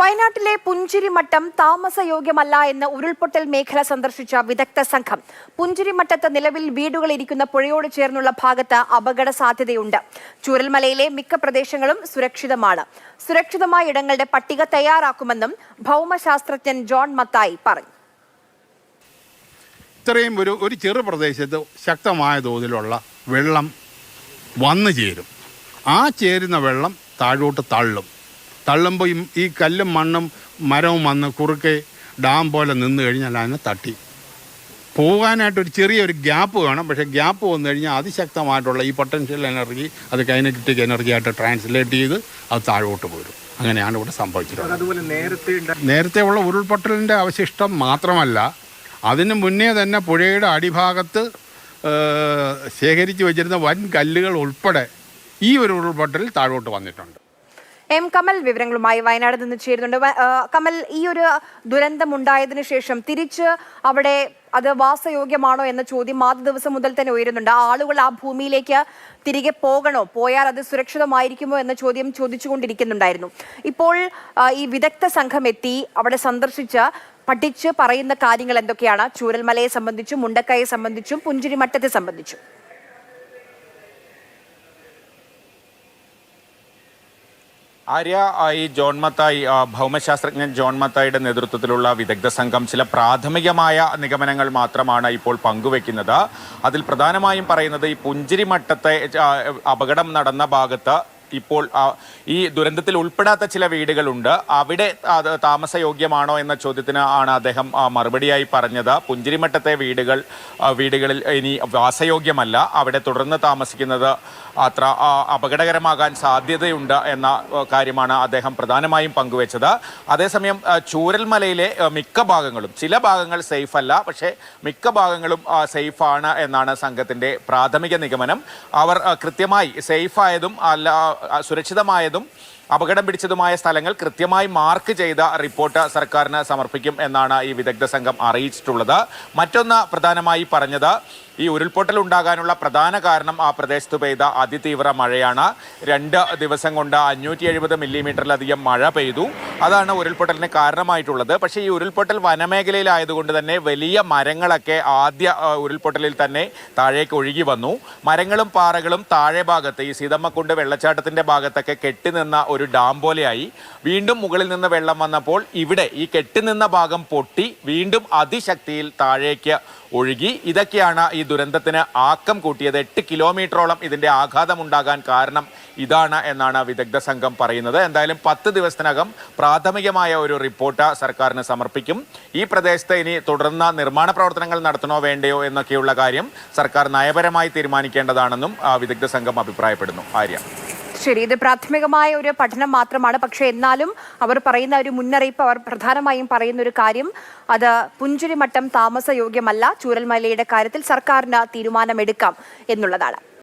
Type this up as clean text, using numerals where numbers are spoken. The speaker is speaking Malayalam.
വയനാട്ടിലെ പുഞ്ചിരിമട്ടം താമസയോഗ്യമല്ല എന്ന ഉരുൾപൊട്ടൽ മേഖല സന്ദർശിച്ച വിദഗ്ധ സംഘം. പുഞ്ചിരിമട്ടത്ത് നിലവിൽ വീടുകൾ ഇരിക്കുന്ന പുഴയോട് ചേർന്നുള്ള ഭാഗത്ത് അപകട സാധ്യതയുണ്ട്. ചൂരൽമലയിലെ മിക്ക പ്രദേശങ്ങളും സുരക്ഷിതമാണ്. സുരക്ഷിതമായ ഇടങ്ങളുടെ പട്ടിക തയ്യാറാക്കുമെന്നും ഭൗമശാസ്ത്രജ്ഞൻ ജോൺ മത്തായി പറഞ്ഞു. ഇത്രയും ഒരു ചെറു പ്രദേശത്ത് ശക്തമായ തോതിലുള്ള വെള്ളം വന്നു ചേരും. ആ ചേരുന്ന വെള്ളം താഴോട്ട് തള്ളുമ്പോൾ ഈ കല്ലും മണ്ണും മരവും വന്ന് കുറുക്കെ ഡാം പോലെ നിന്ന് കഴിഞ്ഞാൽ അതിനെ തട്ടി പോകാനായിട്ടൊരു ചെറിയൊരു ഗ്യാപ്പ് വേണം. പക്ഷേ ഗ്യാപ്പ് വന്നു കഴിഞ്ഞാൽ അതിശക്തമായിട്ടുള്ള ഈ പൊട്ടൻഷ്യൽ എനർജി അത് കൈനറ്റിക് എനർജി ആയിട്ട് ട്രാൻസ്ലേറ്റ് ചെയ്ത് അത് താഴോട്ട് പോരും. അങ്ങനെയാണ് ഇവിടെ സംഭവിച്ചിട്ടുള്ളത്. അതുപോലെ നേരത്തെ ഉള്ള ഉരുൾപൊട്ടലിൻ്റെ അവശിഷ്ടം മാത്രമല്ല, അതിന് മുന്നേ തന്നെ പുഴയുടെ അടിഭാഗത്ത് ശേഖരിച്ച് വെച്ചിരുന്ന വൻ കല്ലുകൾ ഉൾപ്പെടെ ഈ ഒരു ഉരുൾപൊട്ടലിൽ താഴോട്ട് വന്നിട്ടുണ്ട്. എം കമൽ വിവരങ്ങളുമായി വയനാട് നിന്ന് ചേരുന്നുണ്ട്. കമൽ, ഈ ഒരു ദുരന്തമുണ്ടായതിനു ശേഷം തിരിച്ച് അവിടെ അത് വാസയോഗ്യമാണോ എന്ന ചോദ്യം ആദ്യ ദിവസം മുതൽ തന്നെ ഉയരുന്നുണ്ട്. ആളുകൾ ആ ഭൂമിയിലേക്ക് തിരികെ പോകണോ, പോയാൽ അത് സുരക്ഷിതമായിരിക്കുമോ എന്ന ചോദ്യം ചോദിച്ചുകൊണ്ടിരിക്കുന്നുണ്ടായിരുന്നു. ഇപ്പോൾ ഈ വിദഗ്ധ സംഘം എത്തി അവിടെ സന്ദർശിച്ച് പഠിച്ച് പറയുന്ന കാര്യങ്ങൾ എന്തൊക്കെയാണ്? ചൂരൽമലയെ സംബന്ധിച്ചും മുണ്ടക്കയെ സംബന്ധിച്ചും പുഞ്ചിരിമട്ടത്തെ സംബന്ധിച്ചും. ആര്യ, ഈ ജോൺ മത്തായി, ഭൗമശാസ്ത്രജ്ഞൻ ജോൺ മത്തായിയുടെ നേതൃത്വത്തിലുള്ള വിദഗ്ധ സംഘം ചില പ്രാഥമികമായ നിഗമനങ്ങൾ മാത്രമാണ് ഇപ്പോൾ പങ്കുവെക്കുന്നത്. അതിൽ പ്രധാനമായും പറയുന്നത് ഈ പുഞ്ചിരിമട്ടത്തെ അപകടം നടന്ന ഭാഗത്ത് ഇപ്പോൾ ഈ ദുരന്തത്തിൽ ഉൾപ്പെടാത്ത ചില വീടുകളുണ്ട്. അവിടെ താമസയോഗ്യമാണോ എന്ന ചോദ്യത്തിന് ആണ് അദ്ദേഹം മറുപടിയായി പറഞ്ഞത്. പുഞ്ചിരിമട്ടത്തെ വീടുകളിൽ ഇനി വാസയോഗ്യമല്ല, അവിടെ തുടർന്ന് താമസിക്കുന്നത് അത്ര അപകടകരമാകാൻ സാധ്യതയുണ്ട് എന്ന കാര്യമാണ് അദ്ദേഹം പ്രധാനമായും പങ്കുവെച്ചത്. അതേസമയം ചൂരൽമലയിലെ മിക്ക ഭാഗങ്ങളും, ചില ഭാഗങ്ങൾ സേഫ് അല്ല, പക്ഷേ മിക്ക ഭാഗങ്ങളും സേഫാണ് എന്നാണ് സംഘത്തിൻ്റെ പ്രാഥമിക നിഗമനം. അവർ കൃത്യമായി സേഫായതും സുരക്ഷിതമായതും അപകടം പിടിച്ചതുമായ സ്ഥലങ്ങൾ കൃത്യമായി മാർക്ക് ചെയ്ത റിപ്പോർട്ട് സർക്കാരിന് സമർപ്പിക്കും എന്നാണ് ഈ വിദഗ്ധ സംഘം അറിയിച്ചിട്ടുള്ളത്. മറ്റൊന്ന് പ്രധാനമായി പറഞ്ഞത്, ഈ ഉരുൾപൊട്ടൽ ഉണ്ടാകാനുള്ള പ്രധാന കാരണം ആ പ്രദേശത്ത് പെയ്ത അതിതീവ്ര മഴയാണ്. 2 ദിവസം കൊണ്ട് 570 മില്ലിമീറ്ററിലധികം മഴ പെയ്തു. അതാണ് ഉരുൾപൊട്ടലിന് കാരണമായിട്ടുള്ളത്. പക്ഷേ ഈ ഉരുൾപൊട്ടൽ വനമേഖലയിലായതുകൊണ്ട് തന്നെ വലിയ മരങ്ങളൊക്കെ ആദ്യ ഉരുൾപൊട്ടലിൽ തന്നെ താഴേക്ക് ഒഴുകി വന്നു. മരങ്ങളും പാറകളും താഴെ ഭാഗത്ത്, ഈ സീതമ്മക്കുണ്ട് വെള്ളച്ചാട്ടത്തിൻ്റെ ഭാഗത്തൊക്കെ കെട്ടിനിന്ന ഒരു ഡാം പോലെയായി. വീണ്ടും മുകളിൽ നിന്ന് വെള്ളം വന്നപ്പോൾ ഇവിടെ ഈ കെട്ടിനിന്ന ഭാഗം പൊട്ടി വീണ്ടും അതിശക്തിയിൽ താഴേക്ക് ഒഴുകി. ഇതൊക്കെയാണ് ഈ ദുരന്തത്തിന് ആക്കം കൂട്ടിയത്. 8 കിലോമീറ്ററോളം ഇതിൻ്റെ ആഘാതമുണ്ടാകാൻ കാരണം ഇതാണ് എന്നാണ് വിദഗ്ധ സംഘം പറയുന്നത്. എന്തായാലും 10 ദിവസത്തിനകം പ്രാഥമികമായ ഒരു റിപ്പോർട്ട് സർക്കാരിന് സമർപ്പിക്കും. ഈ പ്രദേശത്ത് ഇനി തുടർന്ന് നിർമ്മാണ പ്രവർത്തനങ്ങൾ നടത്തണോ വേണ്ടയോ എന്നൊക്കെയുള്ള കാര്യം സർക്കാർ നയപരമായി തീരുമാനിക്കേണ്ടതാണെന്നും വിദഗ്ധ സംഘം അഭിപ്രായപ്പെടുന്നു. ആര്യ, ശരി, ഇത് പ്രാഥമികമായ ഒരു പഠനം മാത്രമാണ്. പക്ഷെ എന്നാലും അവർ പറയുന്ന ഒരു മുന്നറിയിപ്പ്, അവർ പ്രധാനമായും പറയുന്ന ഒരു കാര്യം, അത് പുഞ്ചിരിമട്ടം താമസയോഗ്യമല്ല, ചൂരൽമലയുടെ കാര്യത്തിൽ സർക്കാരിന് തീരുമാനമെടുക്കാം എന്നുള്ളതാണ്.